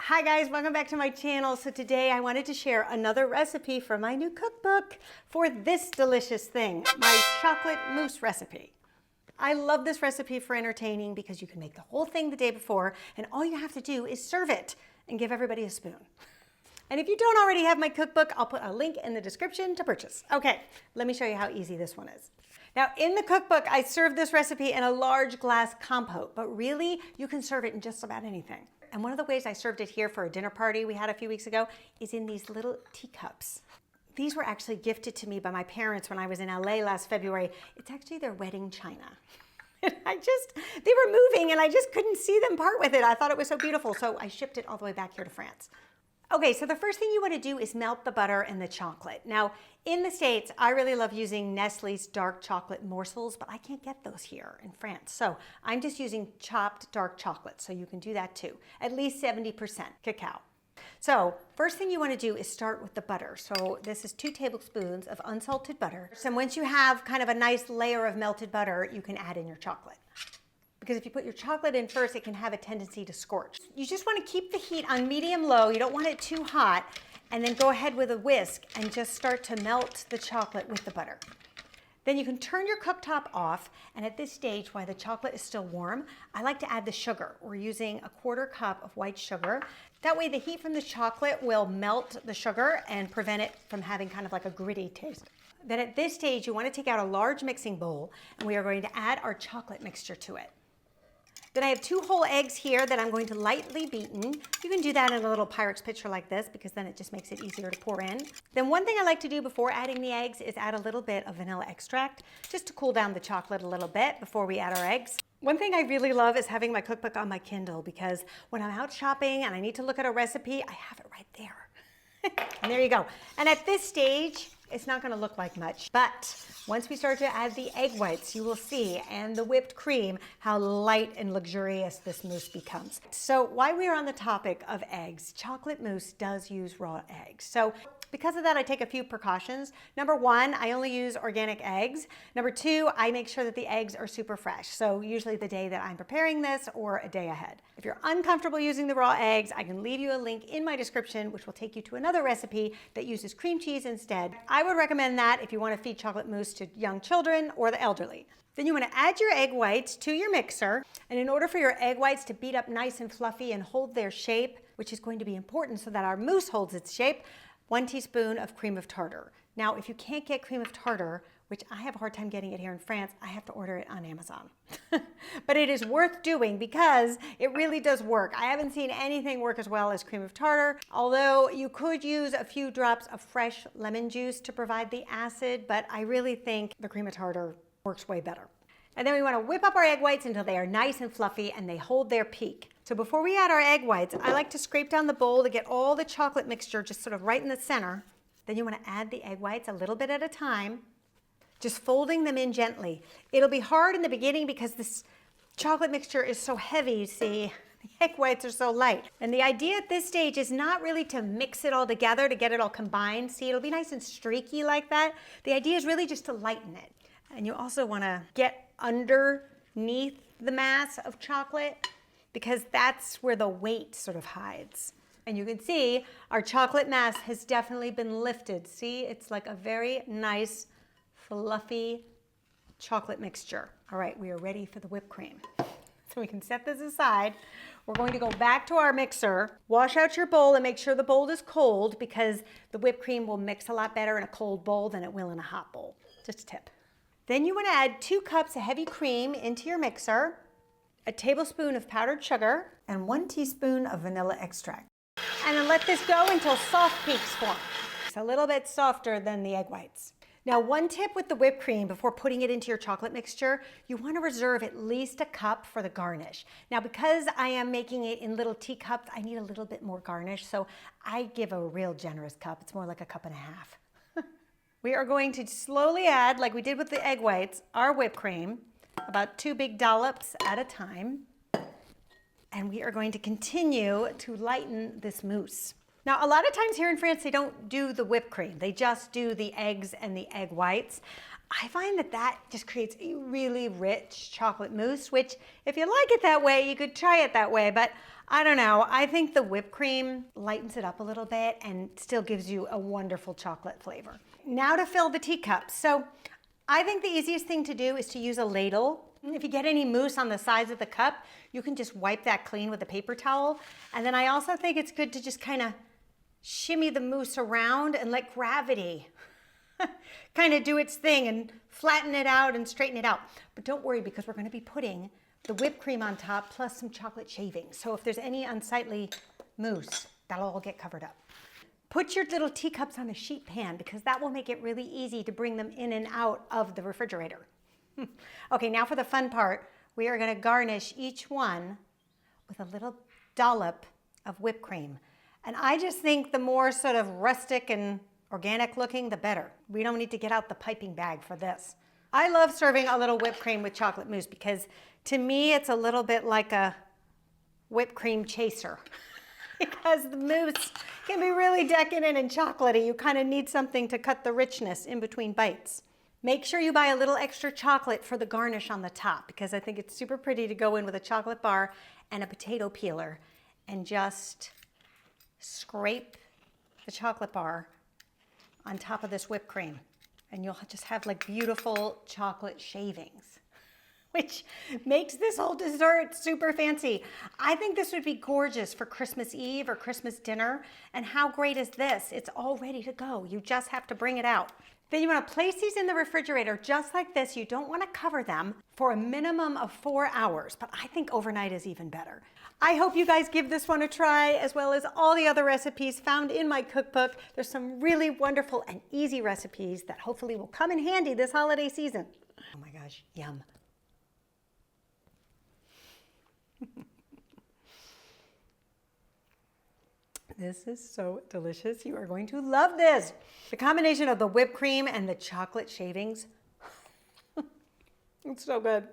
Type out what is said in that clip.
Hi guys, welcome back to my channel. So today I wanted to share another recipe from my new cookbook for this delicious thing, my chocolate mousse recipe. I love this recipe for entertaining because you can make the whole thing the day before and all you have to do is serve it and give everybody a spoon. And if you don't already have my cookbook, I'll put a link in the description to purchase. Okay, let me show you how easy this one is. Now in the cookbook, I serve this recipe in a large glass compote, but really you can serve it in just about anything. And one of the ways I served it here for a dinner party we had a few weeks ago is in these little teacups. These were actually gifted to me by my parents when I was in LA last February. It's actually their wedding china. They were moving and I just couldn't see them part with it. I thought it was so beautiful, so I shipped it all the way back here to France. Okay, so the first thing you want to do is melt the butter and the chocolate. Now, in the States, I really love using Nestle's dark chocolate morsels, but I can't get those here in France. So I'm just using chopped dark chocolate, so you can do that too. At least 70% cacao. So first thing you want to do is start with the butter. So this is 2 tablespoons of unsalted butter. So once you have kind of a nice layer of melted butter, you can add in your chocolate. Because if you put your chocolate in first, it can have a tendency to scorch. You just want to keep the heat on medium-low. You don't want it too hot. And then go ahead with a whisk and just start to melt the chocolate with the butter. Then you can turn your cooktop off. And at this stage, while the chocolate is still warm, I like to add the sugar. We're using a 1/4 cup of white sugar. That way the heat from the chocolate will melt the sugar and prevent it from having kind of like a gritty taste. Then at this stage, you want to take out a large mixing bowl and we are going to add our chocolate mixture to it. Then I have 2 whole eggs here that I'm going to lightly beaten. You can do that in a little Pyrex pitcher like this because then it just makes it easier to pour in. Then one thing I like to do before adding the eggs is add a little bit of vanilla extract just to cool down the chocolate a little bit before we add our eggs. One thing I really love is having my cookbook on my Kindle because when I'm out shopping and I need to look at a recipe, I have it right there. And there you go. And at this stage, it's not going to look like much, but once we start to add the egg whites, you will see, and the whipped cream, how light and luxurious this mousse becomes. So while we are on the topic of eggs, chocolate mousse does use raw eggs. So because of that, I take a few precautions. Number 1, I only use organic eggs. Number 2, I make sure that the eggs are super fresh. So usually the day that I'm preparing this or a day ahead. If you're uncomfortable using the raw eggs, I can leave you a link in my description, which will take you to another recipe that uses cream cheese instead. I would recommend that if you want to feed chocolate mousse to young children or the elderly. Then you want to add your egg whites to your mixer. And in order for your egg whites to beat up nice and fluffy and hold their shape, which is going to be important so that our mousse holds its shape, 1 teaspoon of cream of tartar. Now, if you can't get cream of tartar, which I have a hard time getting it here in France, I have to order it on Amazon. But it is worth doing because it really does work. I haven't seen anything work as well as cream of tartar, although you could use a few drops of fresh lemon juice to provide the acid, but I really think the cream of tartar works way better. And then we want to whip up our egg whites until they are nice and fluffy and they hold their peak. So before we add our egg whites, I like to scrape down the bowl to get all the chocolate mixture just sort of right in the center. Then you want to add the egg whites a little bit at a time, just folding them in gently. It'll be hard in the beginning because this chocolate mixture is so heavy, you see. The egg whites are so light. And the idea at this stage is not really to mix it all together, to get it all combined. See, it'll be nice and streaky like that. The idea is really just to lighten it. And you also want to get underneath the mass of chocolate because that's where the weight sort of hides. And you can see our chocolate mass has definitely been lifted. See, it's like a very nice, fluffy chocolate mixture. All right, we are ready for the whipped cream. So we can set this aside. We're going to go back to our mixer, wash out your bowl and make sure the bowl is cold because the whipped cream will mix a lot better in a cold bowl than it will in a hot bowl. Just a tip. Then you want to add 2 cups of heavy cream into your mixer, a tablespoon of powdered sugar, and 1 teaspoon of vanilla extract. And then let this go until soft peaks form. It's a little bit softer than the egg whites. Now, one tip with the whipped cream before putting it into your chocolate mixture, you want to reserve at least a cup for the garnish. Now, because I am making it in little teacups, I need a little bit more garnish, so I give a real generous cup. It's more like 1.5 cups. We are going to slowly add, like we did with the egg whites, our whipped cream, about 2 big dollops at a time. And we are going to continue to lighten this mousse. Now, a lot of times here in France, they don't do the whipped cream. They just do the eggs and the egg whites. I find that that just creates a really rich chocolate mousse, which if you like it that way, you could try it that way. But I don't know. I think the whipped cream lightens it up a little bit and still gives you a wonderful chocolate flavor. Now to fill the teacups. So I think the easiest thing to do is to use a ladle. If you get any mousse on the sides of the cup, you can just wipe that clean with a paper towel. And then I also think it's good to just kind of shimmy the mousse around and let gravity kind of do its thing and flatten it out and straighten it out. But don't worry, because we're going to be putting the whipped cream on top plus some chocolate shavings. So if there's any unsightly mousse, that'll all get covered up. Put your little teacups on a sheet pan because that will make it really easy to bring them in and out of the refrigerator. Okay, now for the fun part. We are going to garnish each one with a little dollop of whipped cream. And I just think the more sort of rustic and organic looking, the better. We don't need to get out the piping bag for this. I love serving a little whipped cream with chocolate mousse because to me it's a little bit like a whipped cream chaser because the mousse can be really decadent and chocolatey. You kind of need something to cut the richness in between bites. Make sure you buy a little extra chocolate for the garnish on the top because I think it's super pretty to go in with a chocolate bar and a potato peeler and just scrape the chocolate bar on top of this whipped cream. And you'll just have like beautiful chocolate shavings, which makes this whole dessert super fancy. I think this would be gorgeous for Christmas Eve or Christmas dinner. And how great is this? It's all ready to go. You just have to bring it out. Then you want to place these in the refrigerator just like this. You don't want to cover them for a minimum of 4 hours, but I think overnight is even better. I hope you guys give this one a try, as well as all the other recipes found in my cookbook. There's some really wonderful and easy recipes that hopefully will come in handy this holiday season. Oh my gosh, yum. This is so delicious. You are going to love this. The combination of the whipped cream and the chocolate shavings, it's so good.